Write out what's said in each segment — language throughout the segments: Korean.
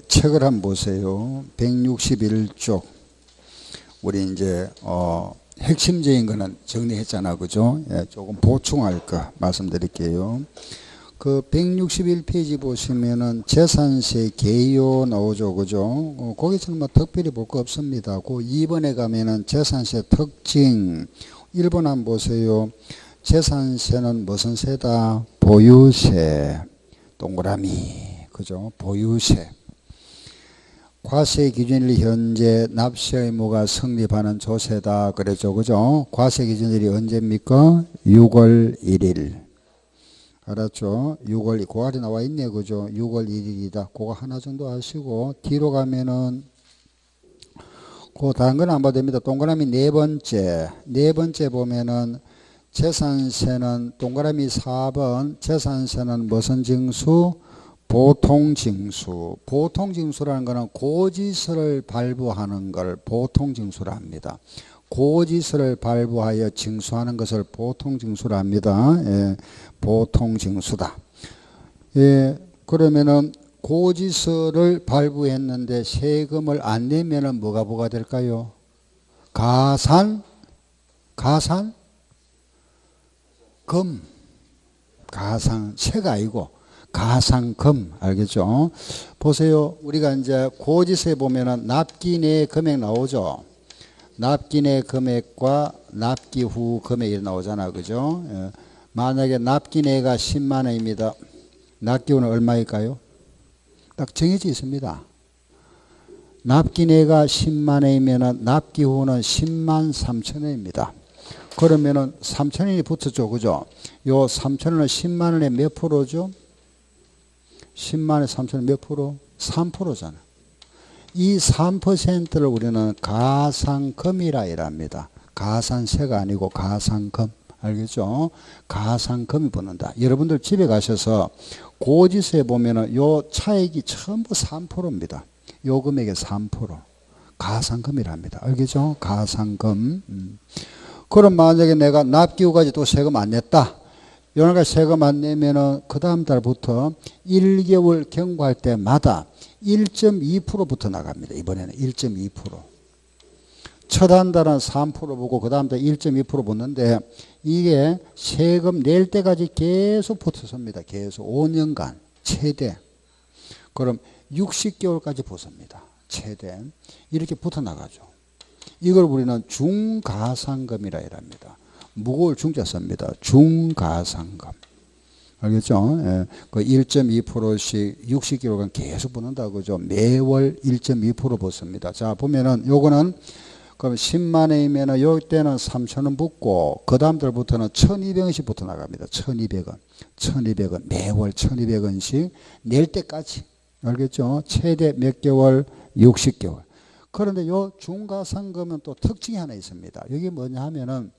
책을 한번 보세요. 161쪽. 우리 이제 핵심적인 거는 정리했잖아, 그죠? 예, 조금 보충할 거 말씀드릴게요. 그 161페이지 보시면은 재산세 개요 나오죠, 그죠? 거기서는 뭐 특별히 볼 거 없습니다. 그 2번에 가면은 재산세 특징 1번 한번 보세요. 재산세는 무슨 세다? 보유세. 동그라미, 그죠? 보유세. 과세 기준일 현재 납세 의무가 성립하는 조세다 그랬죠, 그죠? 과세 기준일이 언제입니까? 6월 1일. 알았죠? 6월, 그 아래 나와 있네, 그죠? 6월 1일이다. 그거 하나 정도 아시고, 뒤로 가면은, 그 다른 건 안 봐도 됩니다. 동그라미 네 번째 보면은, 재산세는, 동그라미 4번, 재산세는 무슨 징수? 보통징수. 보통징수라는 것은 고지서를 발부하는 걸 보통징수라 합니다. 고지서를 발부하여 징수하는 것을 보통징수라 합니다. 예, 보통징수다. 예, 그러면은 고지서를 발부했는데 세금을 안 내면은 뭐가 될까요? 가산금. 가산세가 아니고 가산금, 알겠죠? 보세요. 우리가 이제 고지서에 보면은 납기 내 금액 나오죠? 납기 내 금액과 납기 후 금액이 나오잖아, 그죠? 예. 만약에 납기 내가 10만 원입니다. 납기 후는 얼마일까요? 딱 정해져 있습니다. 납기 내가 10만 원이면은 납기 후는 10만 3천 원입니다. 그러면은 3천 원이 붙었죠, 그죠? 요 3천 원은 10만 원에 몇 프로죠? 10만에 3천은 몇 프로? 3%잖아. 이 3%를 우리는 가산금이라 이랍니다. 가산세가 아니고 가산금. 알겠죠? 가산금이 붙는다. 여러분들 집에 가셔서 고지서에 보면은 요 차액이 전부 3%입니다. 요 금액의 3%. 가산금이랍니다. 알겠죠? 가산금. 그럼 만약에 내가 납기 후까지 또 세금 안 냈다. 요날까 세금 안 내면은 그 다음 달부터 1개월 경과할 때마다 1.2%부터 나갑니다. 이번에는 1.2%. 첫 한 달은 3% 보고 그 다음 달 1.2% 붙는데 이게 세금 낼 때까지 계속 붙습니다. 계속 5년간 최대. 그럼 60개월까지 붙습니다. 최대. 이렇게 붙어 나가죠. 이걸 우리는 중가산금이라 합니다. 무거울 중자 씁니다. 중가산금. 알겠죠? 예. 그 1.2%씩 60개월간 계속 붙는다, 그죠? 매월 1.2% 붙습니다. 자, 보면은 요거는 그럼 10만 원이면은 요 때는 3,000원 붙고 그 다음 달부터는 1,200원씩 붙어 나갑니다. 1,200원. 1,200원. 매월 1,200원씩 낼 때까지. 알겠죠? 최대 몇 개월? 60개월. 그런데 요 중가산금은 또 특징이 하나 있습니다. 이게 뭐냐 하면은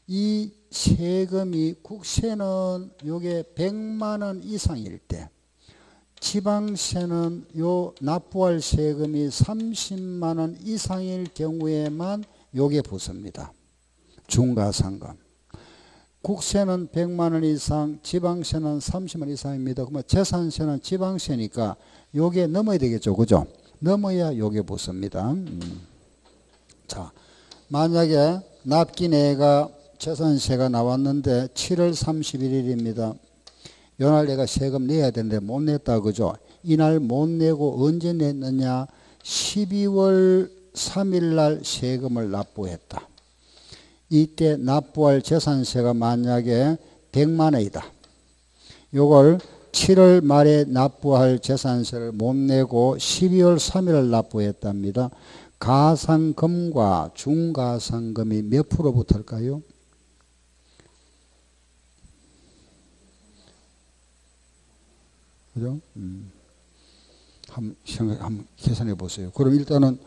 이 세금이 국세는 요게 100만 원 이상일 때 지방세는 요 납부할 세금이 30만 원 이상일 경우에만 요게 붙습니다. 중가산금. 국세는 100만 원 이상, 지방세는 30만 원 이상입니다. 그러면 재산세는 지방세니까 요게 넘어야 되겠죠, 그죠? 넘어야 요게 붙습니다. 자, 만약에 납기 내가 재산세가 나왔는데 7월 31일입니다. 요날 내가 세금 내야 되는데 못 냈다, 그죠? 이날 못 내고 언제 냈느냐? 12월 3일 날 세금을 납부했다. 이때 납부할 재산세가 만약에 100만 원이다. 요걸 7월 말에 납부할 재산세를 못 내고 12월 3일 날 납부했답니다. 가산금과 중가산금이 몇 프로 붙을까요? 그죠? 한번 계산해 보세요. 그럼 일단은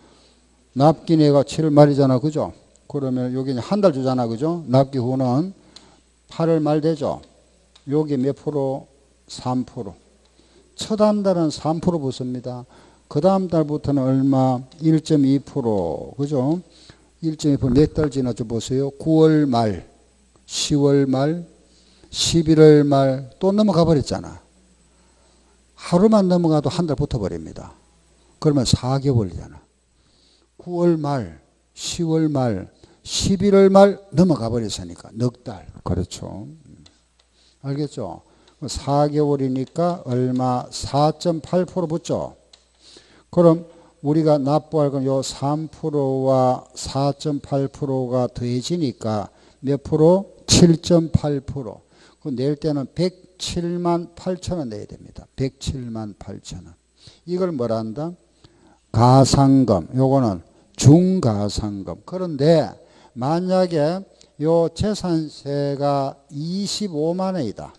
납기 내가 7월 말이잖아, 그죠? 그러면 여기 한 달 주잖아, 그죠? 납기 후는 8월 말 되죠? 여기 몇 프로? 3%. 첫 한 달은 3% 붙습니다. 그 다음 달부터는 얼마? 1.2%. 그죠? 1.2% 몇 달 지나죠? 보세요. 9월 말, 10월 말, 11월 말 또 넘어가 버렸잖아. 하루만 넘어가도 한 달 붙어버립니다. 그러면 4개월이잖아. 9월 말, 10월 말, 11월 말 넘어가 버렸으니까 넉 달. 그렇죠. 알겠죠? 4개월이니까 얼마? 4.8% 붙죠? 그럼 우리가 납부할 건 요 3%와 4.8%가 더해지니까 몇 프로? 7.8%. 그 낼 때는 107만 8천 원 내야 됩니다. 107만 8천 원. 이걸 뭐라 한다? 가상금. 요거는 중가상금. 그런데 만약에 요 재산세가 25만 원이다.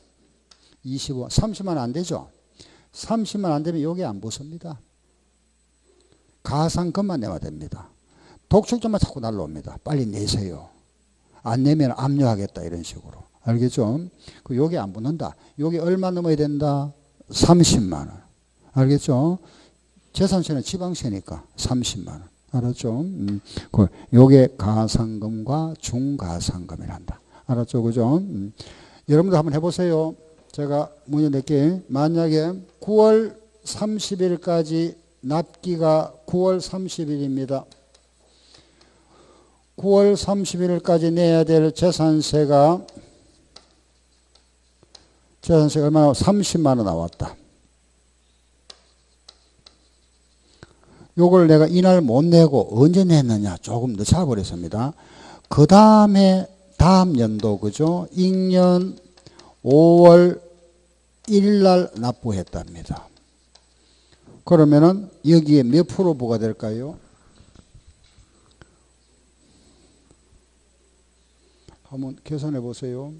30만 원 안 되죠? 30만 원 안 되면 여기 안 붙습니다. 가상금만 내야 됩니다. 독촉점만 자꾸 날라옵니다. 빨리 내세요. 안 내면 압류하겠다 이런 식으로. 알겠죠? 여기 안 붙는다. 여기 얼마 넘어야 된다? 30만 원. 알겠죠? 재산세는 지방세니까 30만 원. 알았죠? 요게 가상금과 중가상금이란다. 알았죠? 그죠? 여러분도 한번 해보세요. 제가 문제 낼게. 만약에 9월 30일까지 납기가 9월 30일입니다. 9월 30일까지 내야 될 재산세가 얼마나 30만 원 나왔다. 요걸 내가 이날 못 내고 언제 냈느냐 조금 늦춰 버렸습니다. 그 다음에 다음 연도 그죠? 익년 5월 1일 날 납부했답니다. 그러면은 여기에 몇 프로 부과될까요? 한번 계산해 보세요.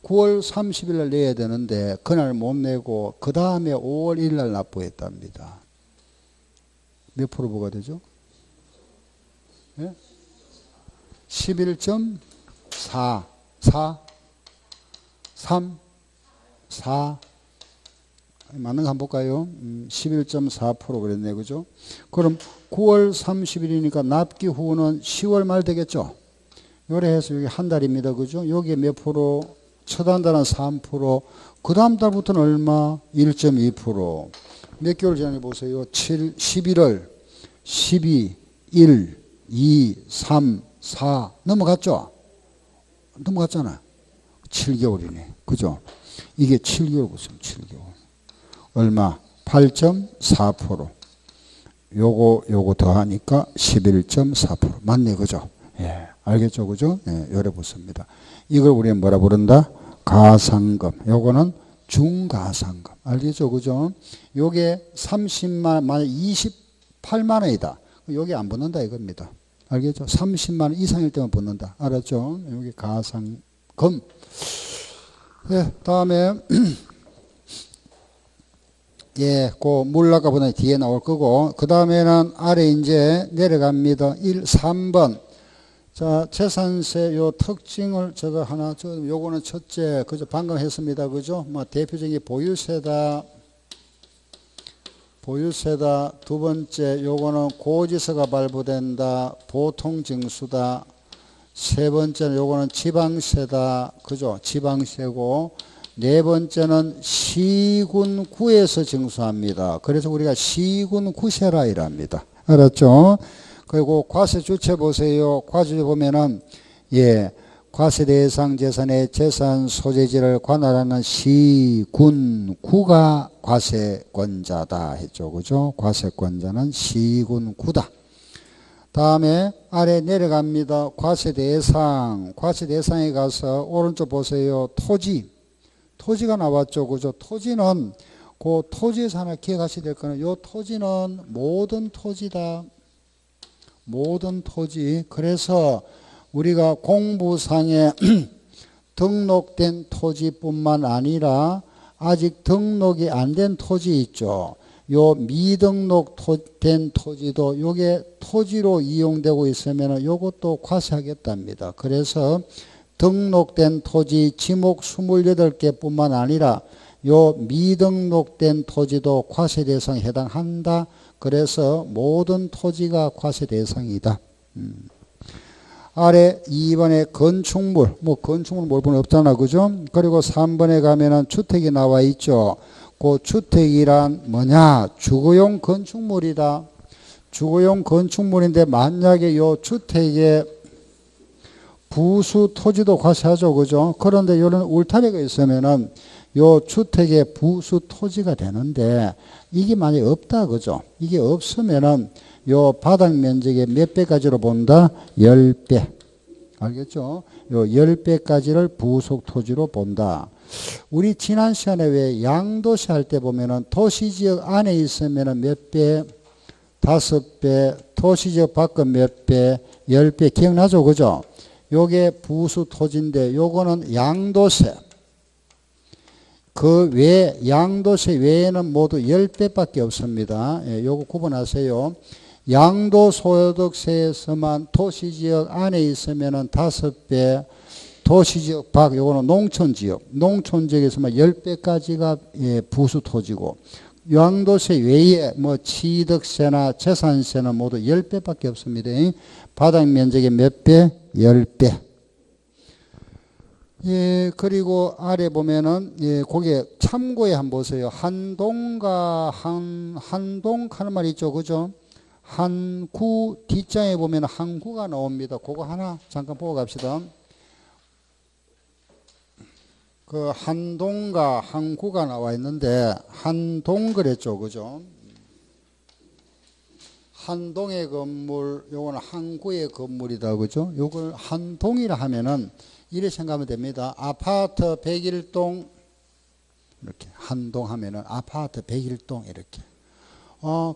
9월 30일 날 내야 되는데 그날 못 내고 그 다음에 5월 1일 날 납부했답니다. 몇 프로 부과되죠? 네? 11.4 3 4 맞는 거 한번 볼까요? 11.4% 그랬네. 그죠? 그럼 9월 30일이니까 납기 후는 10월 말 되겠죠? 요래 해서 여기 한 달입니다. 그죠? 여기에 몇 프로? 첫 한 달은 3%. 그 다음 달부터는 얼마? 1.2%. 몇 개월 지나니 보세요. 11월, 12, 1, 2, 3, 4. 넘어갔죠? 넘어갔잖아. 7개월이네. 그죠? 이게 7개월 보세요. 7개월. 얼마? 8.4%. 요거 더하니까 11.4%. 맞네. 그죠? 예. 알겠죠? 그죠? 예. 요래 붙습니다. 이걸 우리는 뭐라 부른다? 가상금. 요거는 중가상금. 알겠죠? 그죠? 요게 30만, 만약 28만 원이다. 요게 안 붙는다 이겁니다. 알겠죠? 30만 원 이상일 때만 붙는다. 알았죠? 요게 가상금. 예. 다음에 예, 그 물나가 보다 뒤에 나올 거고, 그 다음에는 아래 이제 내려갑니다. 3번. 자, 재산세 요 특징을 제가 하나, 요거는 첫째, 그죠? 방금 했습니다. 그죠? 뭐 대표적인 보유세다. 보유세다. 두 번째, 요거는 고지서가 발부된다. 보통징수다. 세 번째는 요거는 지방세다. 그죠? 지방세고. 네 번째는 시군구에서 징수합니다. 그래서 우리가 시군구세라 이랍니다. 알았죠? 그리고 과세 주체 보세요. 과세 보면은 예, 과세 대상 재산의 재산 소재지를 관할하는 시군구가 과세권자다 했죠. 그죠? 과세권자는 시군구다. 다음에 아래 내려갑니다. 과세 대상. 과세 대상에 가서 오른쪽 보세요. 토지가 나왔죠. 그죠? 토지는, 그 토지에서 하나 기억하셔야 될 거는, 요 토지는 모든 토지다. 모든 토지. 그래서 우리가 공부상에 등록된 토지뿐만 아니라 아직 등록이 안 된 토지 있죠. 요 미등록된 토지도 요게 토지로 이용되고 있으면 요것도 과세하겠답니다. 그래서 등록된 토지 지목 28개 뿐만 아니라 요 미등록된 토지도 과세 대상에 해당한다. 그래서 모든 토지가 과세 대상이다. 아래 2번에 건축물, 건축물 뭘 보면 없잖아. 그죠? 그리고 3번에 가면은 주택이 나와 있죠. 그 주택이란 뭐냐? 주거용 건축물이다. 주거용 건축물인데 만약에 요 주택에 부수 토지도 과세하죠. 그죠? 그런데 이런 울타리가 있으면은 요 주택에 부수 토지가 되는데 이게 만약에 없다. 그죠? 이게 없으면은 요 바닥 면적의 몇 배까지로 본다? 10배. 알겠죠? 요 10배까지를 부속 토지로 본다. 우리 지난 시간에 왜 양도세 할 때 보면은 도시지역 안에 있으면은 몇 배? 5배. 도시지역 밖은 몇 배? 10배. 기억나죠? 그죠? 요게 부수 토지인데 요거는 양도세. 그 외 양도세 외에는 모두 10배밖에 없습니다. 예, 요거 구분하세요. 양도소득세에서만 도시지역 안에 있으면은 5배, 도시지역 밖, 요거는 농촌지역, 농촌지역에서만 10배까지가 예, 부수토지고, 양도세 외에 뭐 취득세나 재산세는 모두 10배밖에 없습니다. 바닥 면적의 몇 배? 10배. 예, 그리고 아래 보면은, 예, 거기에 참고에 한번 보세요. 한동과 한동 하는 말 있죠. 그죠? 한구 뒷장에 보면 한구가 나옵니다. 그거 하나 잠깐 보고 갑시다. 그 한동과 한구가 나와 있는데 한동 그랬죠. 그죠? 한동의 건물, 요거는 한구의 건물이다. 그죠? 요걸 한동이라 하면은 이렇게 생각하면 됩니다. 아파트 101동 이렇게 한동 하면은 아파트 101동 이렇게.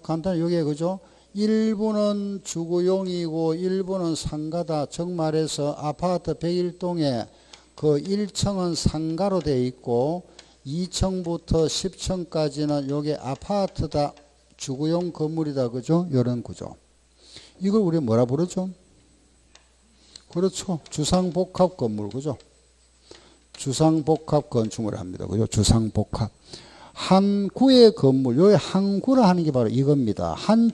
간단히 요게 그죠? 일부는 주거용이고 일부는 상가다. 정말해서 아파트 101동에 그 1층은 상가로 되어 있고 2층부터 10층까지는 요게 아파트다. 주거용 건물이다. 그죠? 이런 구조. 이걸 우리 뭐라 부르죠? 그렇죠. 주상복합 건물. 그죠? 주상복합 건축물을 합니다. 그죠? 주상복합. 한 구의 건물. 여기 한 구라 하는 게 바로 이겁니다. 한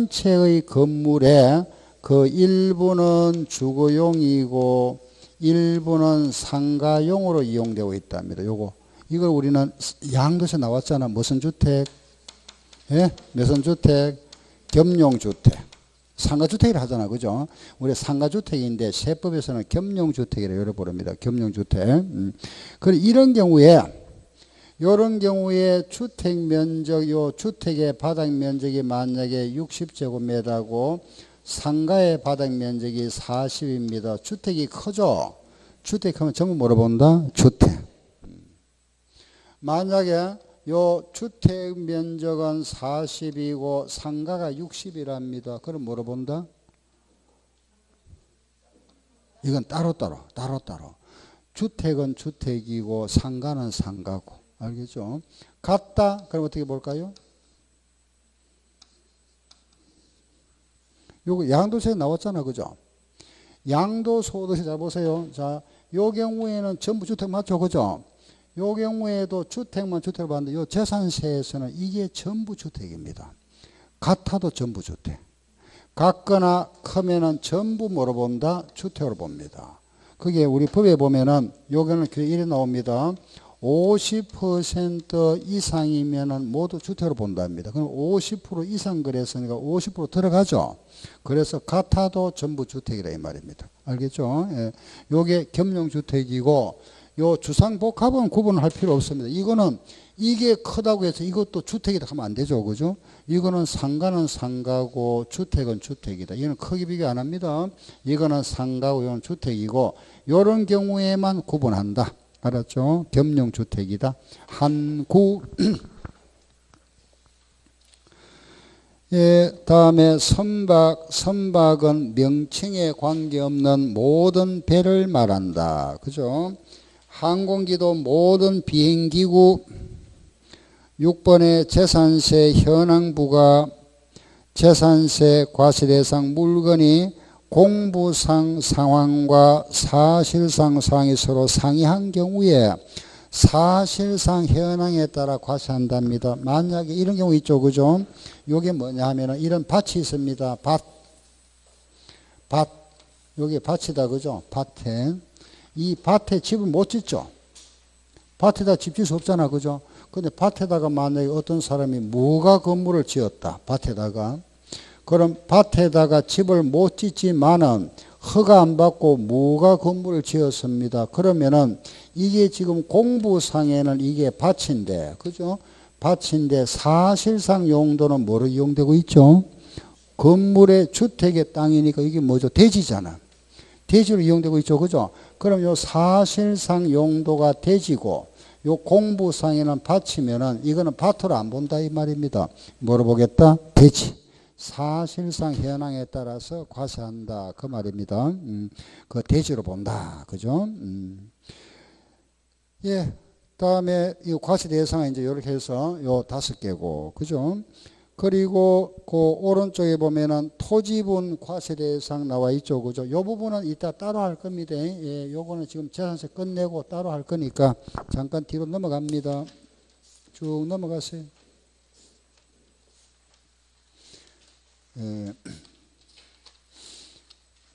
채의 건물에 그 일부는 주거용이고 일부는 상가용으로 이용되고 있답니다. 이걸 우리는 양도세 나왔잖아. 무슨 주택? 예? 무슨 주택? 겸용주택. 상가주택이라 하잖아. 그죠? 우리 상가주택인데 세법에서는 겸용주택이라고 이렇게 부릅니다. 겸용주택. 그리고 이런 경우에 주택 면적, 요 주택의 바닥 면적이 만약에 60제곱미터고 상가의 바닥 면적이 40입니다. 주택이 크죠? 주택 하면 전부 물어본다? 주택. 만약에 요 주택 면적은 40이고 상가가 60이랍니다. 그럼 물어본다? 이건 따로따로. 주택은 주택이고 상가는 상가고. 알겠죠? 같다? 그럼 어떻게 볼까요? 요거 양도세 나왔잖아. 그죠? 양도소득세 잘 보세요. 자, 요 경우에는 전부 주택 맞죠? 그죠? 요 경우에도 주택만 주택을 받는데 요 재산세에서는 이게 전부 주택입니다. 같아도 전부 주택. 같거나 크면은 전부 뭐로 본다? 주택으로 봅니다. 그게 우리 법에 보면은 요거는 이래 나옵니다. 50% 이상이면은 모두 주택으로 본답니다. 그럼 50% 이상 그랬으니까 50% 들어가죠. 그래서 같아도 전부 주택이라 이 말입니다. 알겠죠? 예. 요게 겸용주택이고 요 주상복합은 구분할 필요 없습니다. 이거는 이게 크다고 해서 이것도 주택이다 하면 안 되죠. 그죠? 이거는 상가는 상가고 주택은 주택이다. 이거는 크게 비교 안 합니다. 이거는 상가고 이건 주택이고 요런 경우에만 구분한다. 알았죠? 겸용주택이다. 한구. 예, 다음에 선박. 선박은 명칭에 관계없는 모든 배를 말한다. 그죠? 항공기도 모든 비행기구. 6번의 재산세 현황부가 재산세 과세 대상 물건이 공부상 상황과 사실상 상황이 서로 상이한 경우에 사실상 현황에 따라 과세한답니다. 만약에 이런 경우 있죠. 그죠? 요게 뭐냐 하면은 이런 밭이 있습니다. 밭. 요게 밭이다. 그죠? 밭에. 이 밭에 집을 못 짓죠. 밭에다 집 짓을 수 없잖아. 그죠? 근데 밭에다가 만약에 어떤 사람이 무가 건물을 지었다. 밭에다가. 그럼 밭에다가 집을 못 짓지만은 허가 안 받고 무가 건물을 지었습니다. 그러면은 이게 지금 공부상에는 이게 밭인데, 그죠? 밭인데 사실상 용도는 뭐로 이용되고 있죠? 건물의 주택의 땅이니까 이게 뭐죠? 대지잖아. 대지로 이용되고 있죠. 그죠? 그럼 요 사실상 용도가 대지고 요 공부상에는 밭이면은 이거는 밭으로 안 본다 이 말입니다. 뭐로 보겠다? 대지. 사실상 현황에 따라서 과세한다 그 말입니다. 그 대지로 본다. 그죠? 예. 다음에 이 과세 대상은 이제 이렇게 해서 요 5개고. 그죠? 그리고 그 오른쪽에 보면은 토지분 과세 대상 나와 있죠. 그죠? 요 부분은 이따 따로 할 겁니다. 예, 요거는 지금 재산세 끝내고 따로 할 거니까 잠깐 뒤로 넘어갑니다. 쭉 넘어가세요. 예.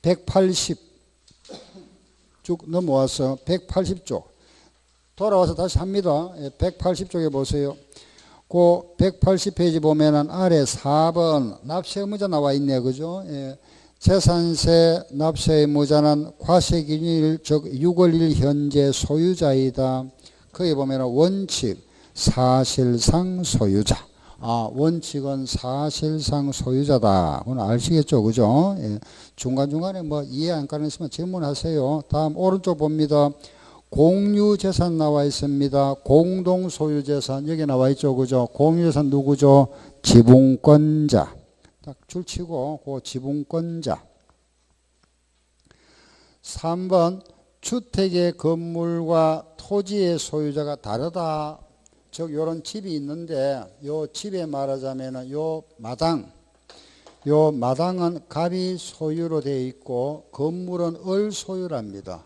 180 쭉 넘어와서 180쪽 돌아와서 다시 합니다. 180쪽에 보세요. 그 180페이지 보면은 아래 4번 납세 의무자 나와 있네요. 그죠? 예. 재산세 납세 의무자는 과세기준일 즉 6월 1일 현재 소유자이다. 거기 보면은 원칙 사실상 소유자. 원칙은 사실상 소유자다. 그건 아시겠죠? 그죠? 예. 중간중간에 뭐 이해 안 가는 있으면 질문하세요. 다음 오른쪽 봅니다. 공유재산 나와 있습니다. 공동소유재산 여기 나와 있죠. 그죠? 공유재산 누구죠? 지분권자. 딱 줄치고 그 지분권자. 3번 주택의 건물과 토지의 소유자가 다르다. 즉 요런 집이 있는데 요 집에 말하자면은 요 마당은 갑이 소유로 되어 있고 건물은 을 소유랍니다.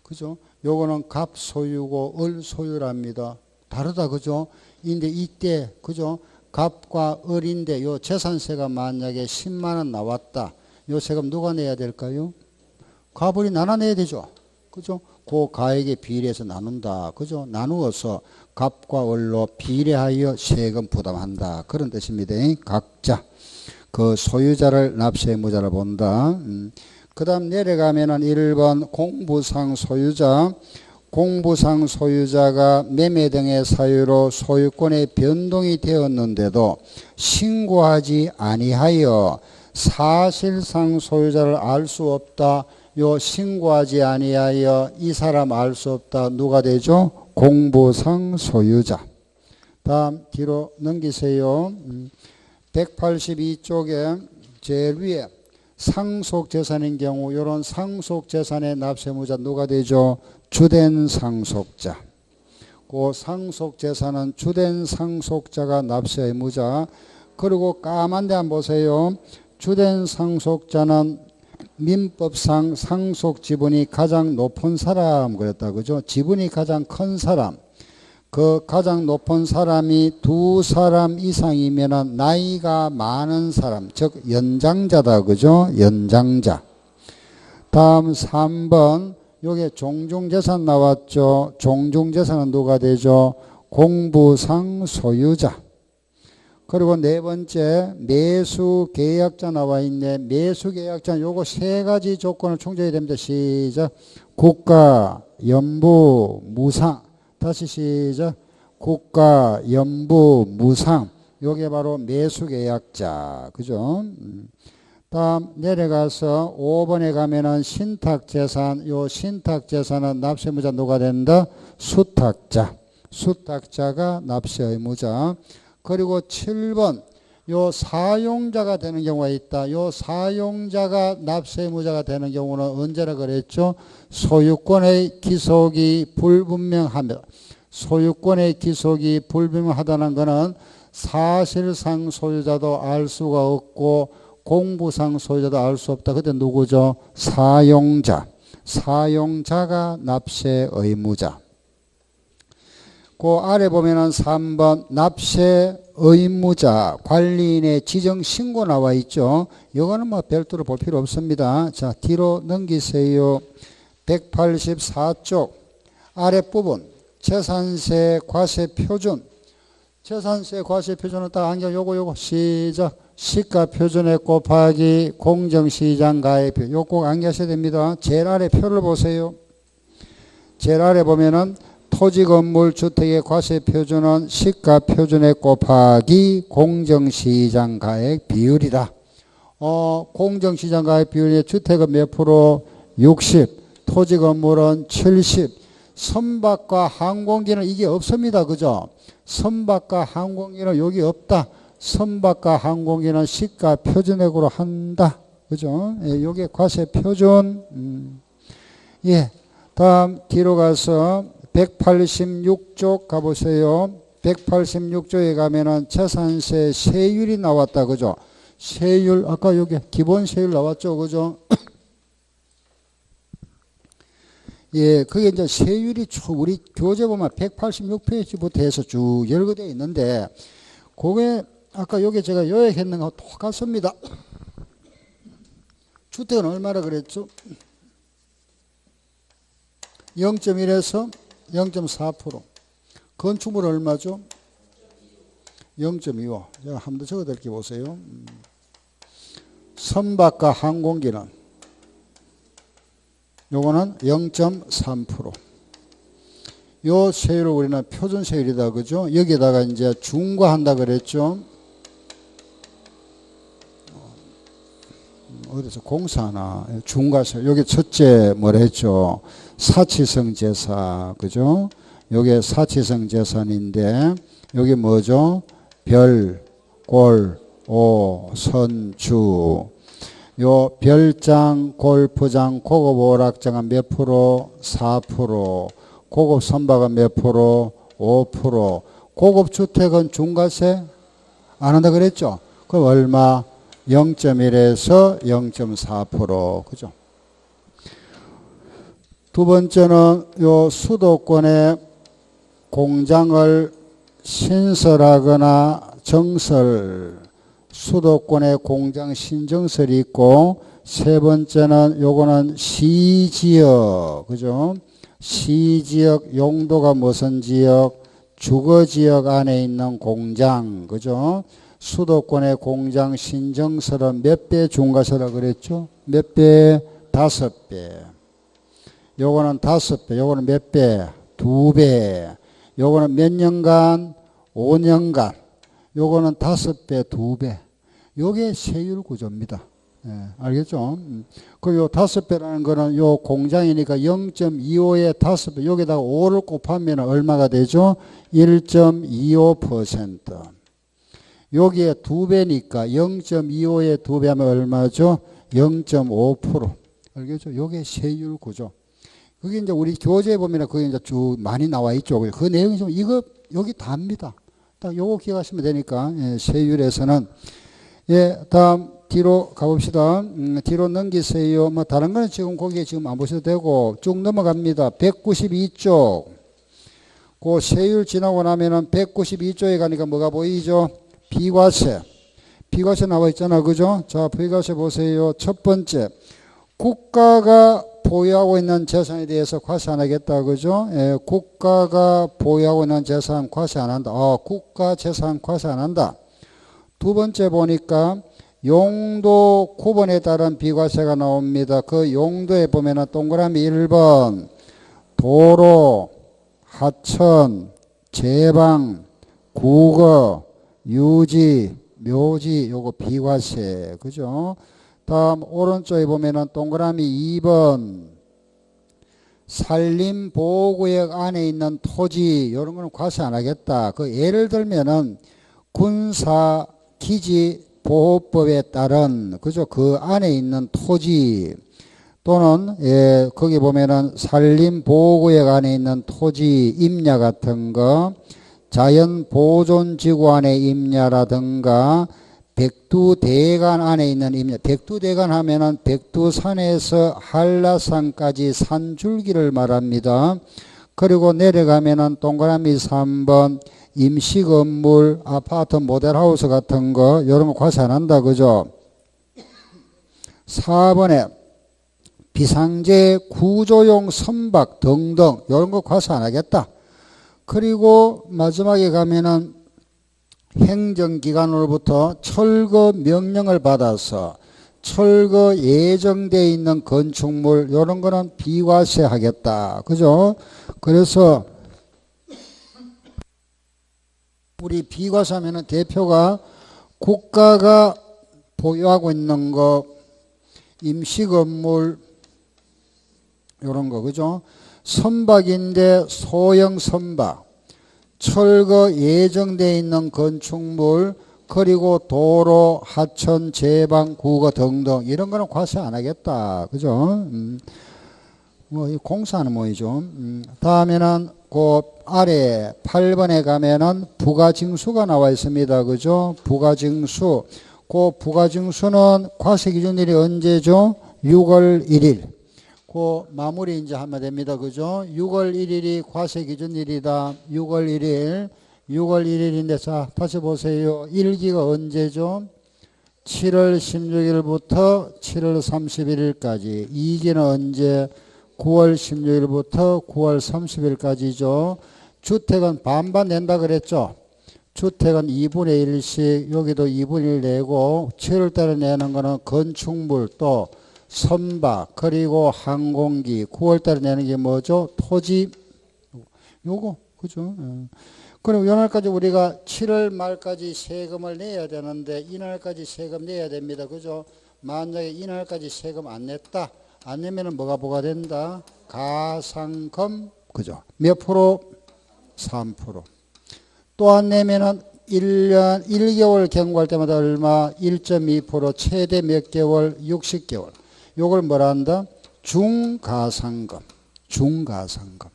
그죠? 요거는 갑 소유고 을 소유랍니다. 다르다. 그죠? 근데 이때 그죠? 갑과 을인데 요 재산세가 만약에 10만 원 나왔다. 요 세금 누가 내야 될까요? 갑을이 나눠내야 되죠. 그죠? 그 가액에 비례해서 나눈다. 그죠? 나누어서 갑과 을로 비례하여 세금 부담한다. 그런 뜻입니다. 각자 그 소유자를 납세 의무자로 본다. 그 다음 내려가면은 1번 공부상 소유자. 공부상 소유자가 매매 등의 사유로 소유권의 변동이 되었는데도 신고하지 아니하여 사실상 소유자를 알 수 없다. 요 신고하지 아니하여 이 사람 알 수 없다. 누가 되죠? 공부상 소유자. 다음 뒤로 넘기세요. 182쪽에 제일 위에 상속재산인 경우 이런 상속재산의 납세의무자 누가 되죠? 주된 상속자. 그 상속재산은 주된 상속자가 납세의무자. 그리고 까만 데 한번 보세요. 주된 상속자는 민법상 상속 지분이 가장 높은 사람 그랬다. 그죠? 지분이 가장 큰 사람. 그 가장 높은 사람이 2사람 이상이면 나이가 많은 사람, 즉 연장자다. 그죠? 연장자. 다음 3번 요게 종중재산 나왔죠. 종중재산은 누가 되죠? 공부상 소유자. 그리고 네 번째 매수계약자 나와 있네. 매수계약자는 요거 3가지 조건을 충족해야 됩니다. 시작. 국가, 연부, 무상. 다시 시작. 국가, 연부, 무상. 요게 바로 매수계약자. 그죠? 다음 내려가서 5번에 가면은 신탁재산. 요 신탁재산은 납세의무자 누가 된다? 수탁자. 수탁자가 납세의무자. 그리고 7번 요 사용자가 되는 경우가 있다. 요 사용자가 납세의무자가 되는 경우는 언제라 그랬죠? 소유권의 기속이 불분명하며 소유권의 기속이 불분명하다는 것은 사실상 소유자도 알 수가 없고 공부상 소유자도 알 수 없다. 그때 누구죠? 사용자. 사용자가 납세의무자. 그 아래 보면은 3번 납세 의무자 관리인의 지정 신고 나와 있죠. 이거는 뭐 별도로 볼 필요 없습니다. 자, 뒤로 넘기세요. 184쪽 아랫부분 재산세 과세 표준 재산세 과세 표준은 딱 안겨. 요거 시작. 시가 표준액 곱하기 공정시장 가액표. 요거 꼭 안겨셔야 됩니다. 제일 아래 표를 보세요. 제일 아래 보면은 토지 건물 주택의 과세 표준은 시가 표준액 곱하기 공정시장 가액 비율이다. 공정시장 가액 비율이 주택은 몇 프로? 60. 토지 건물은 70. 선박과 항공기는 이게 없습니다. 그죠? 선박과 항공기는 여기 없다. 선박과 항공기는 시가 표준액으로 한다. 그죠? 예, 요게 과세 표준. 예. 다음 뒤로 가서 186쪽 가보세요. 186조에 가면은 재산세 세율이 나왔다. 그죠? 세율, 아까 여기 기본 세율 나왔죠. 그죠? 예, 그게 이제 세율이 우리 교재 보면 186페이지부터 해서 쭉 열거되어 있는데, 그게 아까 여기 제가 요약했는 거하고 똑같습니다. 주택은 얼마나 그랬죠? 0.1에서 0.4%. 건축물은 얼마죠? 0.25. 제가 한 번 더 적어드릴게 보세요. 선박과 항공기는 요거는 0.3%. 요 세율을 우리는 표준 세율이다. 그죠? 여기다가 이제 중과한다 그랬죠? 어디서 공사나 중과세. 여기 첫째 뭐라 했죠? 사치성 제사. 그죠? 요게 사치성 재산인데, 여기 뭐죠? 별, 골, 오, 선, 주. 요 별장, 골프장, 고급 오락장은 몇 프로? 4%. 고급 선박은 몇 프로? 5%. 고급 주택은 중과세 안 한다 그랬죠? 그럼 얼마? 0.1에서 0.4%. 그죠? 두 번째는 요 수도권에 공장을 신설하거나 정설, 수도권에 공장 신정설이 있고, 세 번째는 요거는 시지역. 그죠? 시지역 용도가 무슨 지역? 주거지역 안에 있는 공장. 그죠? 수도권의 공장 신정설은 몇 배 중과세라 그랬죠? 몇 배? 5배. 요거는 5배. 요거는 몇 배? 2배. 요거는 몇 년간? 5년간. 요거는 5배, 2배. 요게 세율 구조입니다. 예, 알겠죠? 그리고 요 5배라는 거는 요 공장이니까 0.25에 5배. 여기다가 5를 곱하면 얼마가 되죠? 1.25%. 여기에 2배니까 0.25에 2배 하면 얼마죠? 0.5%. 알겠죠? 요게 세율 구조. 그게 이제 우리 교재에 보면 그게 이제 쭉 많이 나와 있죠. 그 내용이 좀 이거 여기 답니다. 딱 요거 기억하시면 되니까. 예, 세율에서는. 예, 다음 뒤로 가봅시다. 뒤로 넘기세요. 뭐 다른 거는 지금 거기에 지금 안 보셔도 되고 쭉 넘어갑니다. 192쪽. 그 세율 지나고 나면은 192조에 가니까 뭐가 보이죠? 비과세. 비과세 나와 있잖아. 그죠? 자, 비과세 보세요. 첫 번째. 국가가 보유하고 있는 재산에 대해서 과세 안 하겠다. 그죠? 예, 국가가 보유하고 있는 재산 과세 안 한다. 국가 재산 과세 안 한다. 두 번째 보니까 용도 구분에 따른 비과세가 나옵니다. 그 용도에 보면은 동그라미 1번 도로, 하천, 제방, 국어, 유지, 묘지, 요거 비과세. 그죠? 다음 오른쪽에 보면은 동그라미 2번 산림보호구역 안에 있는 토지, 이런 거는 과세 안 하겠다. 그 예를 들면은 군사기지보호법에 따른, 그죠? 그 안에 있는 토지, 또는 거기 보면은 산림보호구역 안에 있는 토지 임야 같은 거, 자연보존지구 안에 임야라든가 백두대간 안에 있는 임야. 백두대간 하면은 백두산에서 한라산까지 산줄기를 말합니다. 그리고 내려가면은 동그라미 3번 임시건물, 아파트, 모델하우스 같은 거, 이런 거 과세 안 한다. 그죠? 4번에 비상제 구조용 선박 등등, 이런 거 과세 안 하겠다. 그리고 마지막에 가면은 행정기관으로부터 철거 명령을 받아서 철거 예정되어 있는 건축물 이런 거는 비과세 하겠다. 그죠? 그래서 우리 비과세 하면은 대표가 국가가 보유하고 있는 거, 임시건물 이런 거, 그죠? 선박인데 소형 선박, 철거 예정되어 있는 건축물, 그리고 도로, 하천, 제방, 구거 등등 이런 거는 과세 안 하겠다. 그죠? 뭐 공사는 뭐이죠. 다음에는 그 아래 8번에 가면은 부가징수가 나와 있습니다. 그죠? 부가징수. 그 부가징수는 과세 기준일이 언제죠? 6월 1일. 그 마무리 이제 하면 됩니다. 그죠? 6월 1일이 과세 기준일이다. 6월 1일. 6월 1일인데 자 다시 보세요. 1기가 언제죠? 7월 16일부터 7월 31일까지. 2기는 언제? 9월 16일부터 9월 30일까지죠. 주택은 반반 낸다 그랬죠. 주택은 2분의 1씩 여기도 2분의 1 내고 7월달에 내는 거는 건축물 또 선박 그리고 항공기 9월달에 내는 게 뭐죠? 토지 요거 그죠? 그리고 이날까지 우리가 7월 말까지 세금을 내야 되는데 이날까지 세금 내야 됩니다. 그죠? 만약에 이날까지 세금 안 냈다. 안 내면은 뭐가 부과된다? 가상금. 그죠? 몇 프로? 3%. 또 안 내면은 1년 1개월 경과할 때마다 얼마? 1.2% 최대 몇 개월? 60개월. 요걸 뭐라 한다? 중가상금. 중가상금.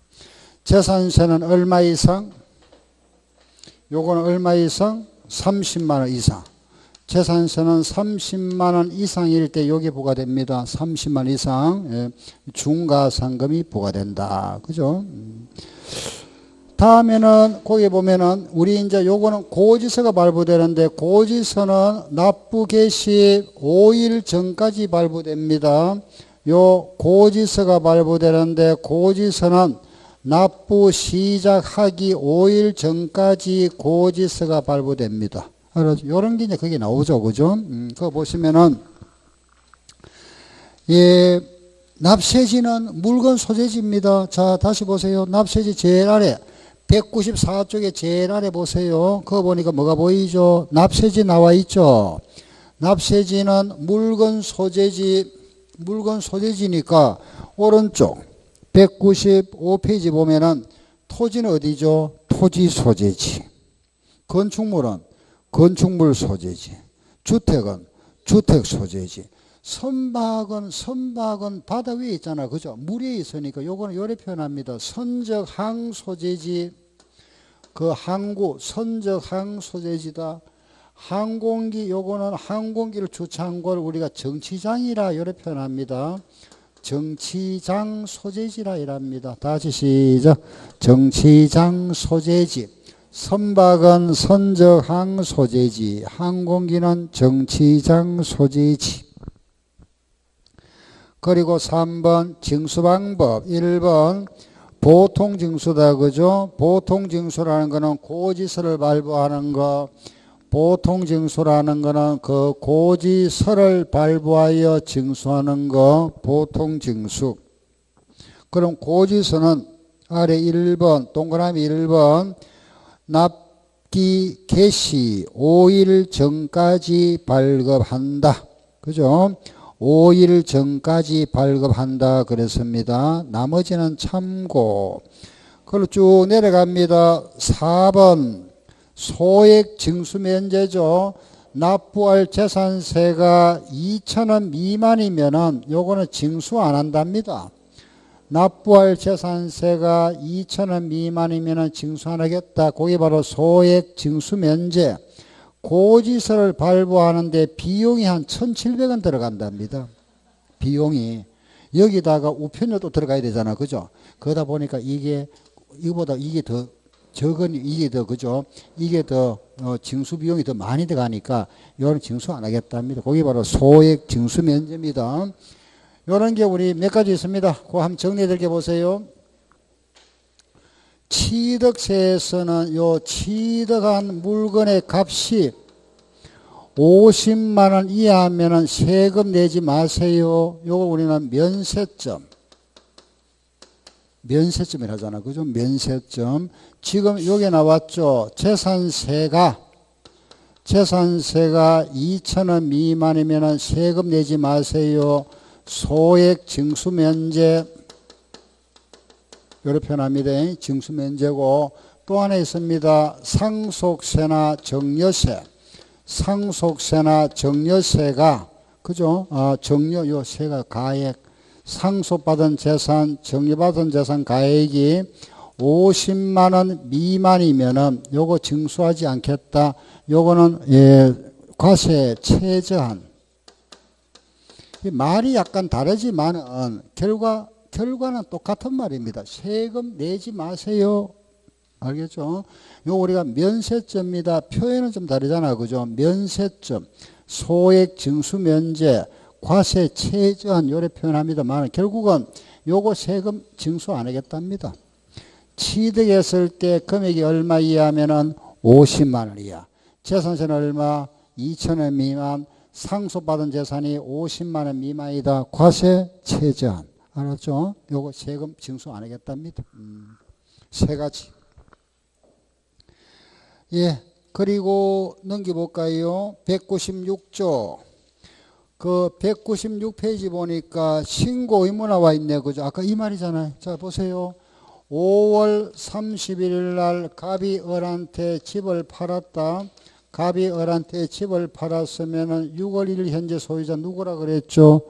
재산세는 얼마 이상? 요거는 얼마 이상? 30만 원 이상. 재산세는 30만 원 이상일 때 여기 부과됩니다. 30만 원 이상. 예. 중가상금이 부과된다. 그죠? 다음에는 거기 보면은 우리 이제 요거는 고지서가 발부되는데 고지서는 납부 개시 5일 전까지 발부됩니다. 요 고지서가 발부되는데 고지서는 납부 시작하기 5일 전까지 고지서가 발부됩니다. 요런 게 이제 그게 나오죠. 그죠? 그거 보시면은, 예, 납세지는 물건 소재지입니다. 자, 다시 보세요. 납세지 제일 아래, 194쪽에 제일 아래 보세요. 그거 보니까 뭐가 보이죠? 납세지 나와 있죠? 납세지는 물건 소재지니까, 오른쪽, 195페이지 보면은, 토지는 어디죠? 토지 소재지. 건축물은 건축물 소재지. 주택은 주택 소재지. 선박은 바다 위에 있잖아. 그죠? 물 위에 있으니까 요거는 요래 표현합니다. 선적항 소재지. 그 항구, 선적항 소재지다. 항공기, 요거는 항공기를 주차한 걸 우리가 정치장이라 요래 표현합니다. 정치장 소재지라 이랍니다. 다시 시작. 정치장 소재지. 선박은 선적항 소재지, 항공기는 정치장 소재지. 그리고 3번 징수방법. 1번 보통징수다. 그죠? 보통징수라는 거는 고지서를 발부하는 거. 보통징수라는 거는 그 고지서를 발부하여 징수하는 거. 보통징수. 그럼 고지서는 아래 1번 동그라미 1번 납기 개시 5일 전까지 발급한다. 그죠? 5일 전까지 발급한다 그랬습니다. 나머지는 참고. 그리고 쭉 내려갑니다. 4번 소액 징수 면제죠. 납부할 재산세가 2,000원 미만이면은 요거는 징수 안 한답니다. 납부할 재산세가 2,000원 미만이면 징수 안 하겠다. 그게 바로 소액 징수 면제. 고지서를 발부하는데 비용이 한 1,700원 들어간답니다. 비용이. 여기다가 우편료도 들어가야 되잖아. 그죠? 그러다 보니까 이거보다 이게 더 적은, 이게 더, 그죠? 이게 더, 징수 비용이 더 많이 들어가니까 이거는 징수 안 하겠답니다. 그게 바로 소액 징수 면제입니다. 이런 게 우리 몇 가지 있습니다. 그거 한번 정리해 드릴게 보세요. 취득세에서는 요 취득한 물건의 값이 50만 원 이하면은 세금 내지 마세요. 요거 우리는 면세점이라 하잖아. 그죠? 면세점. 지금 여기 나왔죠. 재산세가 2,000원 미만이면은 세금 내지 마세요. 소액 징수면제. 이렇게 표현합니다. 징수면제고 또 하나 있습니다. 상속세나 정려세. 상속세나 정려세가 그죠? 정려 요 세가 가액 상속받은 재산, 정려받은 재산 가액이 50만 원 미만이면은 요거 징수하지 않겠다. 요거는 과세 최저한. 말이 약간 다르지만은 결과는 똑같은 말입니다. 세금 내지 마세요. 알겠죠? 요 우리가 면세점이다. 표현은 좀 다르잖아. 그죠? 면세점, 소액 징수 면제, 과세 최저한 요래 표현합니다만 결국은 요거 세금 징수 안 하겠답니다. 취득했을 때 금액이 얼마 이하면은 50만 원 이하. 재산세는 얼마? 2,000원 미만. 상속받은 재산이 50만 원 미만이다. 과세 최저한. 알았죠? 요거 세금 징수 안 하겠답니다. 세 가지. 예. 그리고 넘겨볼까요? 196조. 그 196페이지 보니까 신고 의무 나와 있네. 그죠? 아까 이 말이잖아요. 자, 보세요. 5월 31일 날 갑이 을한테 집을 팔았다. 갑이 을한테 집을 팔았으면은 6월 1일 현재 소유자 누구라 그랬죠?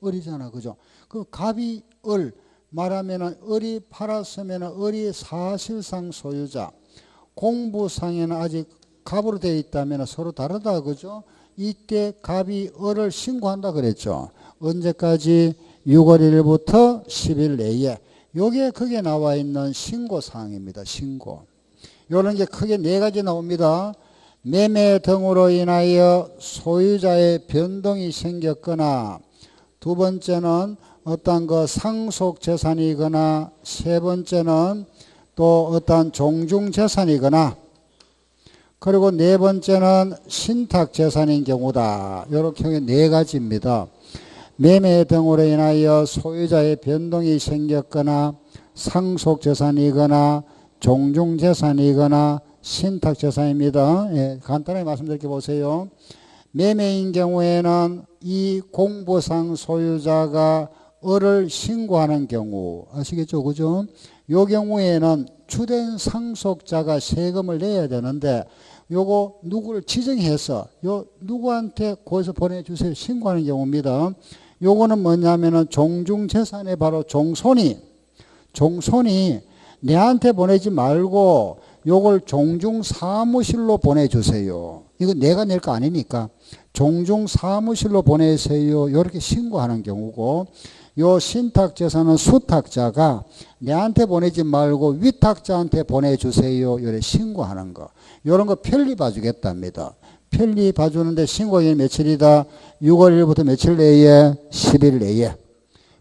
을이잖아. 그죠? 그 갑이 을 말하면은 을이 팔았으면은 을이 사실상 소유자. 공부상에는 아직 갑으로 되어 있다면 서로 다르다. 그죠? 이때 갑이 을을 신고한다 그랬죠. 언제까지? 6월 1일부터 10일 내에. 요게 크게 나와 있는 신고사항입니다. 신고. 요런 게 크게 네 가지 나옵니다. 매매 등으로 인하여 소유자의 변동이 생겼거나, 두 번째는 어떤 그 상속 재산이거나, 세 번째는 또 어떤 종중 재산이거나, 그리고 네 번째는 신탁 재산인 경우다. 이렇게 네 가지입니다. 매매 등으로 인하여 소유자의 변동이 생겼거나, 상속 재산이거나, 종중 재산이거나, 신탁 재산입니다. 예, 간단하게 말씀드릴게 보세요. 매매인 경우에는 이 공부상 소유자가 을을 신고하는 경우, 아시겠죠? 그죠? 요 경우에는 주된 상속자가 세금을 내야 되는데, 요거 누구를 지정해서 요 누구한테 거기서 보내주세요 신고하는 경우입니다. 요거는 뭐냐면은 종중재산의 바로 종손이 내한테 보내지 말고 요걸 종중사무실로 보내주세요. 이거 내가 낼 거 아니니까 종중사무실로 보내세요. 이렇게 신고하는 경우고, 요 신탁재산은 수탁자가 내한테 보내지 말고 위탁자한테 보내주세요. 이렇게 신고하는 거. 이런 거 편리 봐주겠답니다. 편리 봐주는데 신고일이 며칠이다? 6월 1일부터 며칠 내에? 10일 내에.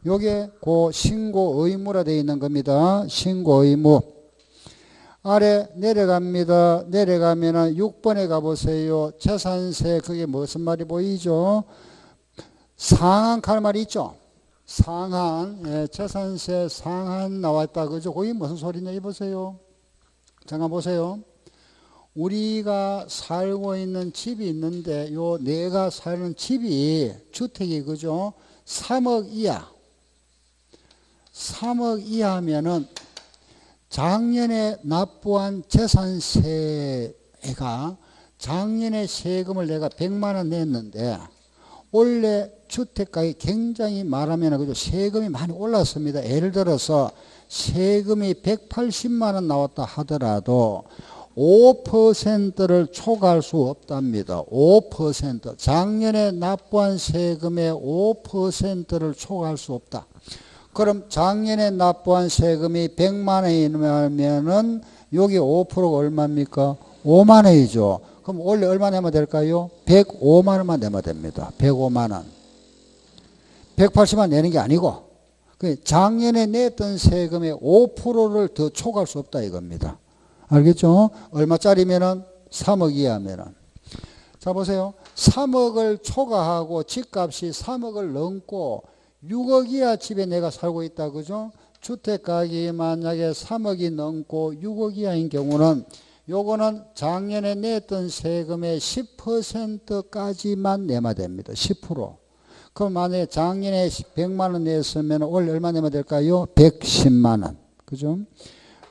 요게 그 신고 의무라 되어 있는 겁니다. 신고 의무. 아래 내려갑니다. 내려가면은 6번에 가보세요. 재산세, 그게 무슨 말이 보이죠? 상한 칼말이 있죠? 상한, 예, 재산세 상한 나왔다. 그죠? 거기 무슨 소리냐? 이보세요. 잠깐 보세요. 우리가 살고 있는 집이 있는데, 요 내가 사는 집이, 주택이, 그죠? 3억 이하. 3억 이하면은 작년에 납부한 재산세가 작년에 세금을 내가 100만 원 냈는데, 원래 주택가격이 굉장히 말하면 그죠? 세금이 많이 올랐습니다. 예를 들어서 세금이 180만 원 나왔다 하더라도 5%를 초과할 수 없답니다. 5%. 작년에 납부한 세금의 5%를 초과할 수 없다. 그럼 작년에 납부한 세금이 100만 원이면은 여기 5%가 얼마입니까? 5만 원이죠. 그럼 원래 얼마 내면 될까요? 105만 원만 내면 됩니다. 105만 원. 180만 내는 게 아니고. 작년에 냈던 세금의 5%를 더 초과할 수 없다 이겁니다. 알겠죠? 얼마짜리면은 3억 이하면은. 자 보세요. 3억을 초과하고 집값이 3억을 넘고 6억 이하 집에 내가 살고 있다 그죠? 주택가격이 만약에 3억이 넘고 6억 이하인 경우는 요거는 작년에 냈던 세금의 10%까지만 내면 됩니다. 10%. 그럼 만약에 작년에 100만 원 냈으면 올 얼마 내면 될까요? 110만 원. 그죠?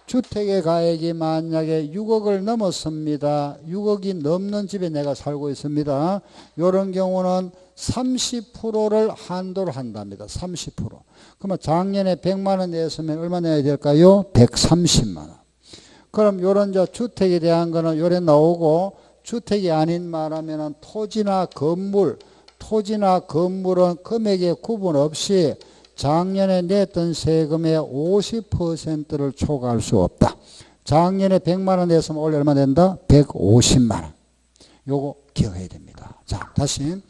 주택의 가액이 만약에 6억을 넘었습니다. 6억이 넘는 집에 내가 살고 있습니다. 이런 경우는 30%를 한도로 한답니다. 30%. 그러면 작년에 100만 원 냈으면 얼마 내야 될까요? 130만 원. 그럼 요런 주택에 대한 거는 요래 나오고, 주택이 아닌 말하면은 토지나 건물은 금액에 구분 없이 작년에 냈던 세금의 50%를 초과할 수 없다. 작년에 100만 원 냈으면 올 얼마 낸다? 150만 원. 요거 기억해야 됩니다. 자, 다시.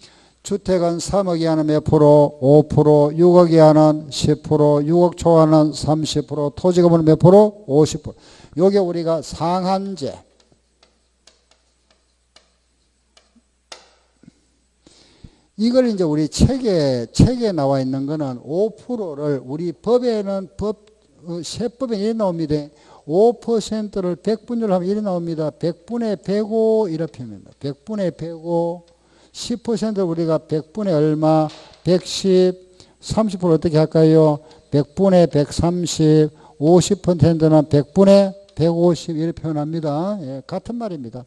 주택은 3억 이하는 몇 프로? 5%, 6억 이하는 10%, 6억 초과는 30%, 토지금은 몇 프로? 50%. 요게 우리가 상한제. 이걸 이제 우리 책에 나와 있는 거는 5%를 우리 법에는 세법에 이래 나옵니다. 5%를 100분율로 하면 이래 나옵니다. 100분의 105 이렇게 합니다. 100분의 105, 10%를 우리가 100분의 얼마, 110, 30% 어떻게 할까요? 100분의 130, 50%는 100분의 150 이렇게 표현합니다. 예, 같은 말입니다.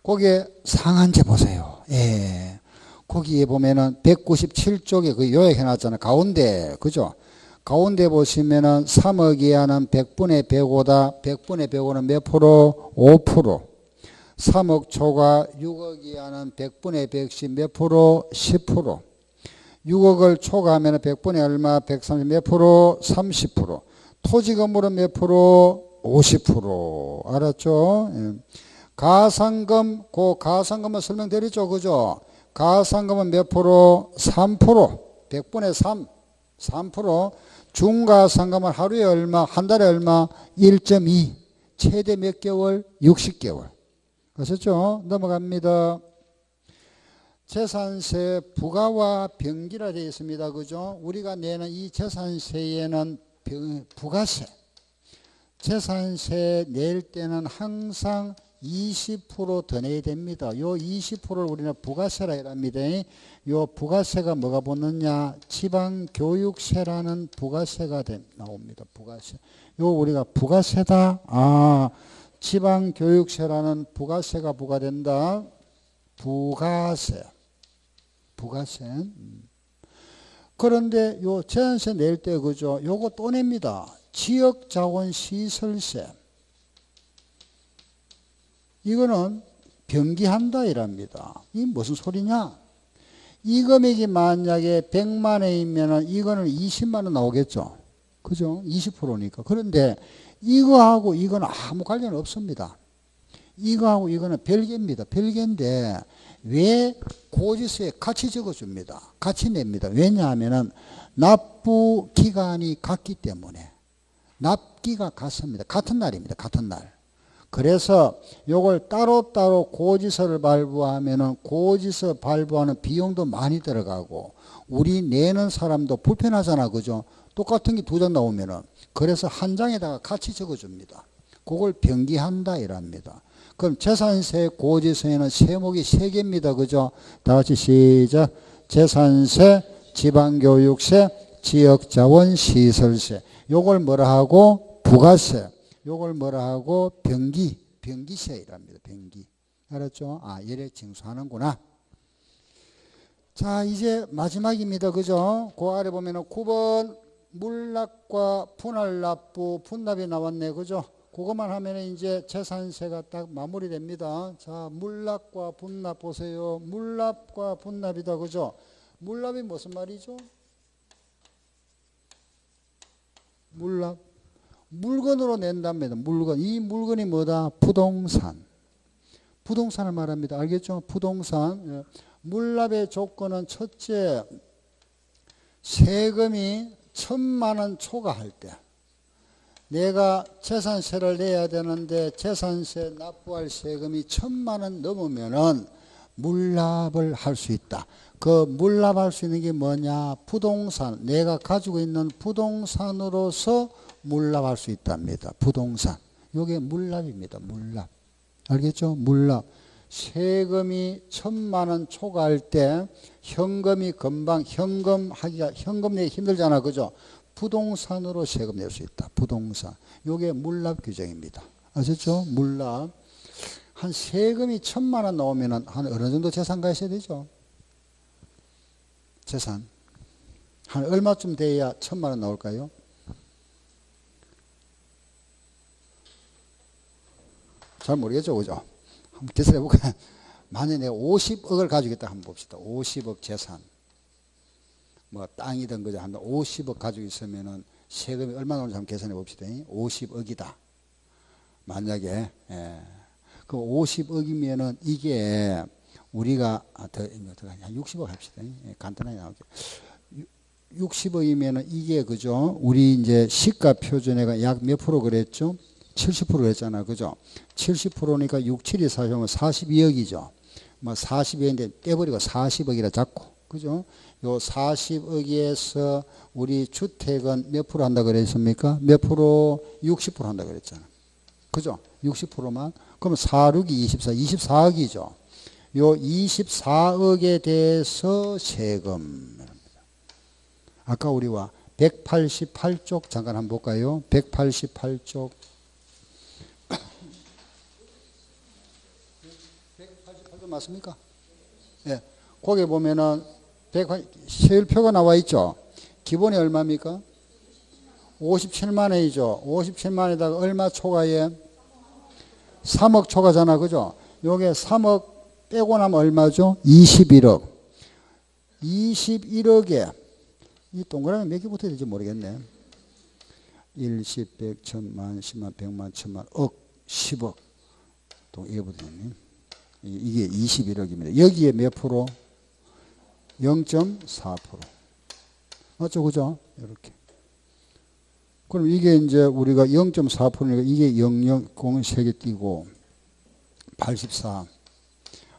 거기에 상한제 보세요. 예. 거기에 보면은 197쪽에 그 요약해 놨잖아요. 가운데, 그죠? 가운데 보시면은 3억 이하는 100분의 105다. 100분의 105는 몇 프로? 5%. 3억 초과 6억 이하는 100분의 110 몇 프로? 10%. 6억을 초과하면 100분의 얼마? 130 몇 프로? 30%. 토지 건물은 몇 프로? 50%. 알았죠? 예. 가상금, 그 가상금은 설명드렸죠. 그죠? 가상금은 몇 프로? 3%. 100분의 3. 3%. 중가상금은 하루에 얼마? 한 달에 얼마? 1.2. 최대 몇 개월? 60개월. 아셨죠? 넘어갑니다. 재산세 부가와 병기라 되어 있습니다. 그죠? 우리가 내는 이 재산세에는 부가세. 재산세 낼 때는 항상 20% 더 내야 됩니다. 요 20%를 우리는 부가세라 합니다. 요 부가세가 뭐가 붙느냐? 지방교육세라는 부가세가 나옵니다. 부가세. 요 우리가 부가세다. 아, 지방교육세라는 부가세가 부과된다. 부가세. 부가세. 그런데 요 재산세 낼 때 그죠? 요거 또 냅니다. 지역자원시설세. 이거는 병기한다 이랍니다. 이게 무슨 소리냐? 이 금액이 만약에 100만 원이면 이거는 20만 원 나오겠죠. 그죠? 20%니까. 그런데 이거하고 이거는 아무 관련 없습니다. 이거하고 이거는 별개입니다. 별개인데 왜 고지서에 같이 적어줍니다. 같이 냅니다. 왜냐하면 납부 기간이 같기 때문에. 납기가 같습니다. 같은 날입니다. 같은 날. 그래서 요걸 따로따로 고지서를 발부하면은 고지서 발부하는 비용도 많이 들어가고 우리 내는 사람도 불편하잖아. 그죠? 똑같은 게 두 장 나오면은. 그래서 한 장에다가 같이 적어줍니다. 그걸 병기한다 이랍니다. 그럼 재산세 고지서에는 세목이 3개입니다. 그죠? 다 같이 시작. 재산세, 지방교육세, 지역자원시설세. 요걸 뭐라 하고? 부가세. 요걸 뭐라 하고? 병기세이랍니다. 병기. 알았죠? 아, 이래 징수하는구나. 자, 이제 마지막입니다. 그죠? 그 아래 보면은 9번 물납과 분할납부, 분납이 나왔네. 그죠? 그것만 하면 이제 재산세가 딱 마무리됩니다. 자, 물납과 분납 보세요. 물납과 분납이다. 그죠? 물납이 무슨 말이죠? 물납. 물건으로 낸답니다. 물건. 이 물건이 뭐다? 부동산. 부동산을 말합니다. 알겠죠? 부동산. 물납의 조건은 첫째, 세금이 1,000만 원 초과할 때 내가 재산세를 내야 되는데 재산세 납부할 세금이 1,000만 원 넘으면은 물납을 할 수 있다. 그 물납할 수 있는 게 뭐냐? 부동산. 내가 가지고 있는 부동산으로서 물납할 수 있답니다. 부동산. 요게 물납입니다. 물납. 알겠죠? 물납. 세금이 1,000만 원 초과할 때 현금이 금방 현금 내기 힘들잖아. 그죠? 부동산으로 세금 낼 수 있다. 부동산. 요게 물납 규정입니다. 아셨죠? 물납. 한 세금이 1,000만 원 나오면은 한 어느 정도 재산가 있어야 되죠? 재산. 한 얼마쯤 돼야 1,000만 원 나올까요? 잘 모르겠죠, 그죠? 한번 계산해 볼까요? 만약에 내가 50억을 가지고 있다 한번 봅시다. 50억 재산. 뭐 땅이든 그죠? 한 50억 가지고 있으면은 세금이 얼마 나오는지 한번 계산해 봅시다. 50억이다. 만약에, 그 50억이면은 이게 우리가 한 60억 합시다. 간단하게 나올게요. 60억이면은 이게 그죠? 우리 이제 시가 표준액은 약 몇 프로 그랬죠? 70% 그랬잖아. 그죠? 70%니까 6, 7이 40이면 42억이죠. 뭐 42억인데 떼버리고 40억이라 잡고. 그죠? 요 40억에서 우리 주택은 몇 프로 한다 그랬습니까? 몇 프로? 60% 한다 그랬잖아. 그죠? 60%만. 그럼 4, 6이 24, 24억이죠. 요 24억에 대해서 세금. 아까 우리와 188쪽 잠깐 한번 볼까요? 188쪽. 188쪽 맞습니까? 예. 거기 보면은 세율표가 나와 있죠. 기본이 얼마입니까? 57만 원이죠. 57만 원에다가 얼마 초과에? 3억 초과잖아. 그죠? 요게 3억 빼고 나면 얼마죠? 21억. 21억에 이 동그라미 몇 개 붙어야 될지 모르겠네. 1, 10, 100, 1000만, 10만, 100만, 1000만, 억, 10억. 또 이게 붙어있네. 이게 21억입니다. 여기에 몇 프로? 0.4%. 맞죠? 그죠? 이렇게. 그럼 이게 이제 우리가 0.4%니까 이게 00, 0은 3개 띄고 84.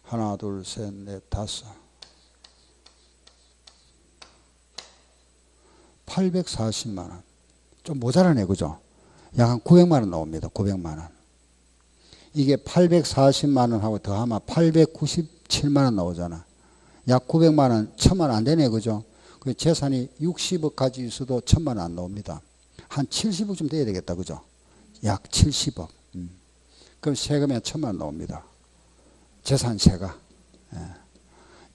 하나, 둘, 셋, 넷, 다섯. 840만 원. 좀 모자라네. 그죠? 약 한 900만 원 나옵니다. 900만 원. 이게 840만 원하고 더하면 897만 원 나오잖아. 약 900만 원, 1000만 원 안 되네. 그죠? 그 재산이 60억 가지고 있어도 1000만 원 안 나옵니다. 한 70억쯤 돼야 되겠다. 그죠? 약 70억. 그럼 세금이 한 1000만 원 나옵니다. 재산세가.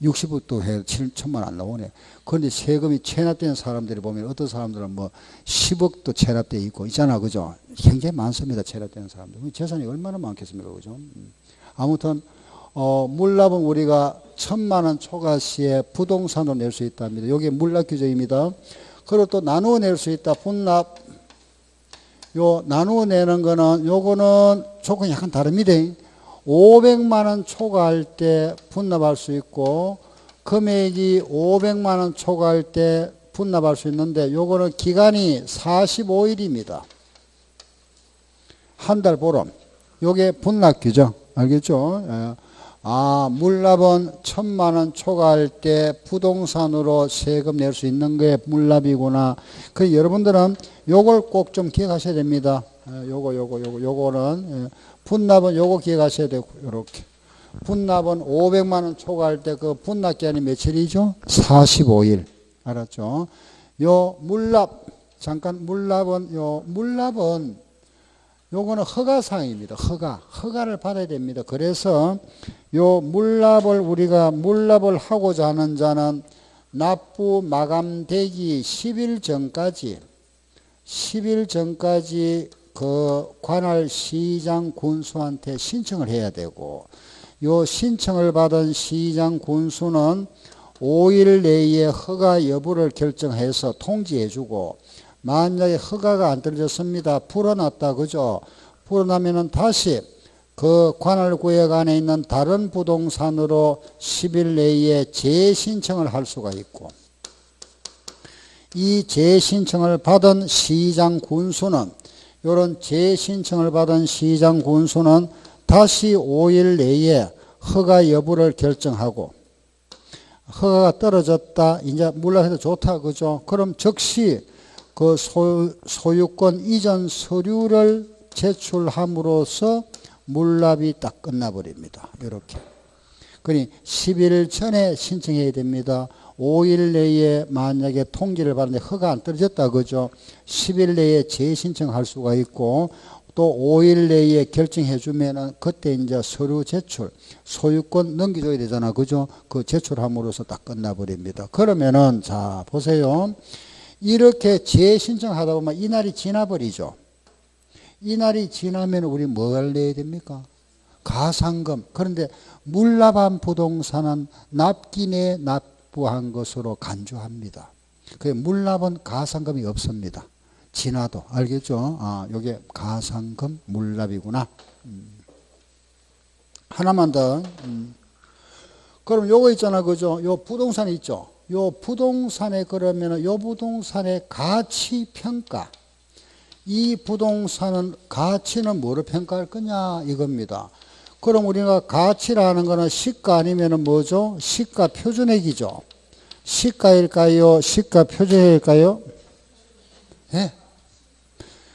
60억도 해 7천만 원 안 나오네. 그런데 세금이 체납된 사람들이 보면 어떤 사람들은 뭐 10억도 체납돼 있고 있잖아. 그죠? 굉장히 많습니다. 체납되는 사람들. 재산이 얼마나 많겠습니까? 그죠? 아무튼 물납은 우리가 1,000만 원 초과 시에 부동산으로 낼 수 있답니다. 여기 물납 규정입니다. 그리고 또 나누어 낼 수 있다. 분납. 요 나누어 내는 거는 요거는 조금 약간 다릅니다. 500만 원 초과할 때 분납할 수 있고 금액이 500만 원 초과할 때 분납할 수 있는데 요거는 기간이 45일입니다. 한 달 보름. 요게 분납 규정. 알겠죠? 물납은 1,000만 원 초과할 때 부동산으로 세금 낼 수 있는 게 물납이구나. 그 여러분들은 요걸 꼭 좀 기억하셔야 됩니다. 요거는 분납은 요거 기억하셔야 되고 요렇게. 분납은 500만 원 초과할 때 그 분납 기간이 며칠이죠? 45일. 알았죠? 요 물납 잠깐 물납은 요거는 허가사항입니다. 허가를 받아야 됩니다. 그래서 요 물납을 우리가 물납을 하고자 하는 자는 납부 마감되기 10일 전까지 그 관할 시장 군수한테 신청을 해야 되고 요 신청을 받은 시장 군수는 5일 내에 허가 여부를 결정해서 통지해 주고 만약에 허가가 안 떨어졌습니다. 불어났다. 그죠? 불어나면은 다시 그 관할구역 안에 있는 다른 부동산으로 10일 내에 재신청을 할 수가 있고 이 재신청을 받은 시장 군수는 요런 재신청을 받은 시장 군수는 다시 5일 내에 허가 여부를 결정하고 허가가 떨어졌다. 이제 물납해도 좋다. 그죠? 그럼 즉시 그 소유권 이전 서류를 제출함으로써 물납이 딱 끝나버립니다. 이렇게. 그러니 10일 전에 신청해야 됩니다. 5일 내에 만약에 통지를 받는데 허가 안 떨어졌다. 그죠? 10일 내에 재신청할 수가 있고 또 5일 내에 결정해 주면은 그때 이제 서류 제출, 소유권 넘겨줘야 되잖아. 그죠? 그 제출함으로써 딱 끝나버립니다. 그러면은 자, 보세요. 이렇게 재신청하다 보면 이 날이 지나버리죠. 이 날이 지나면 우리 뭘 내야 됩니까? 가상금. 그런데 물납한 부동산은 납기내에 납부한 것으로 간주합니다. 그 물납은 가상금이 없습니다. 지나도. 알겠죠? 아, 요게 가상금 물납이구나. 하나만 더. 그럼 요거 있잖아. 그죠? 요 부동산 있죠? 요 부동산에 그러면은 요 부동산의 가치 평가. 이 부동산은 가치는 뭐로 평가할 거냐 이겁니다. 그럼 우리가 가치라는 거는 시가 아니면은 뭐죠? 시가 표준액이죠. 시가일까요? 시가 표준액일까요? 예.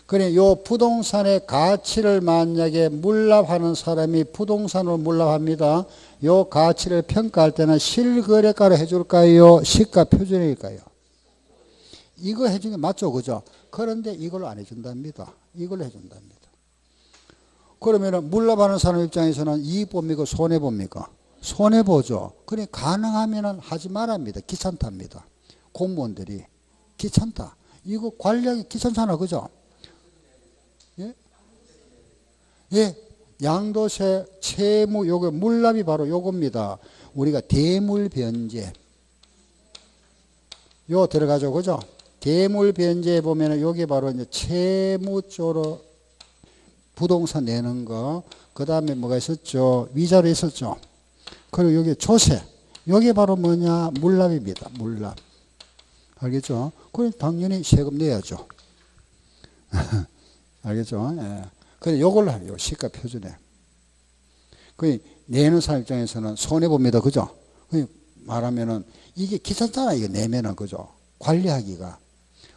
그래, 요 부동산의 가치를 만약에 물납하는 사람이 부동산으로 물납합니다. 요 가치를 평가할 때는 실거래가로 해줄까요? 시가 표준액일까요? 이거 해주는 게 맞죠, 그죠? 그런데 이걸 안 해준답니다. 이걸 해준답니다. 그러면은 물납하는 사람 입장에서는 이익 봅니까? 손해 봅니까? 손해 보죠. 그래 가능하면은 하지 말랍니다. 귀찮답니다. 공무원들이 귀찮다. 이거 관리하기 귀찮잖아, 그죠? 예? 예. 양도세, 채무, 요거 물납이 바로 요겁니다. 우리가 대물변제. 요 들어가죠, 그죠? 대물변제에 보면은 요게 바로 이제 채무 쪽으로 부동산 내는 거. 그 다음에 뭐가 있었죠? 위자료 있었죠? 그리고 여기 조세. 요게 바로 뭐냐? 물납입니다. 물납. 알겠죠? 그럼 당연히 세금 내야죠. 알겠죠? 예. 그래, 요걸로 해요. 시가 표준에. 그 내는 사람 입장에서는 손해봅니다. 그죠? 말하면은 이게 귀찮잖아. 이거 내면은. 그죠? 관리하기가.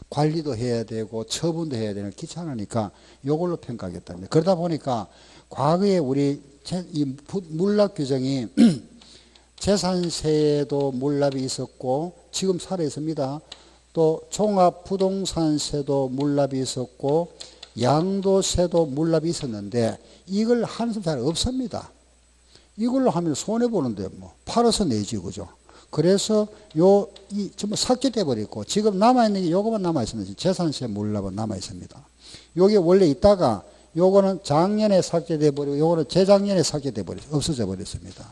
관리도 해야 되고 처분도 해야 되는 귀찮으니까 요걸로 평가하겠답니다. 그러다 보니까 과거에 우리 이 물납 규정이 재산세에도 물납이 있었고 지금 살아 있습니다. 또 종합부동산세도 물납이 있었고 양도세도 물납이 있었는데 이걸 하는 사람 잘 없습니다. 이걸로 하면 손해보는데 뭐 팔아서 내지 그죠. 그래서 이 전부 삭제돼 버리고 지금 남아있는 게 요거만 남아있습니다. 재산세 물납은 남아있습니다. 요게 원래 있다가 요거는 작년에 삭제돼 버리고 요거는 재작년에 삭제돼 버렸어요. 없어져 버렸습니다.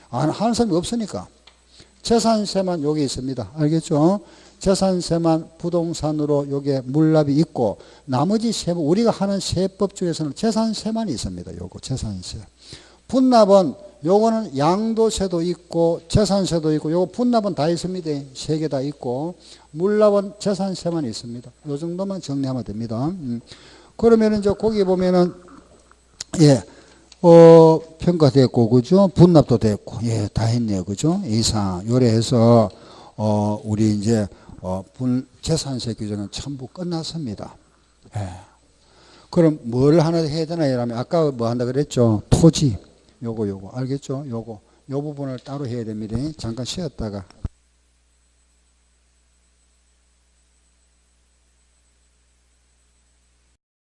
하는 사람이 없으니까 재산세만 요게 있습니다. 알겠죠? 재산세만 부동산으로 요게 물납이 있고 나머지 세부 우리가 하는 세법 중에서는 재산세만 있습니다. 요거 재산세. 분납은 요거는 양도세도 있고 재산세도 있고 요거 분납은 다 있습니다. 세 개 다 있고 물납은 재산세만 있습니다. 요 정도만 정리하면 됩니다. 그러면 이제 거기 보면은 예. 평가됐고 그죠? 분납도 됐고 예, 다 했네요. 그죠? 이상 요래해서 우리 이제 재산세 규정은 전부 끝났습니다. 예. 그럼 뭘 하나 해야 되나 이러면 아까 뭐 한다 그랬죠? 토지. 요거 알겠죠? 요 부분을 따로 해야 됩니다. 잠깐 쉬었다가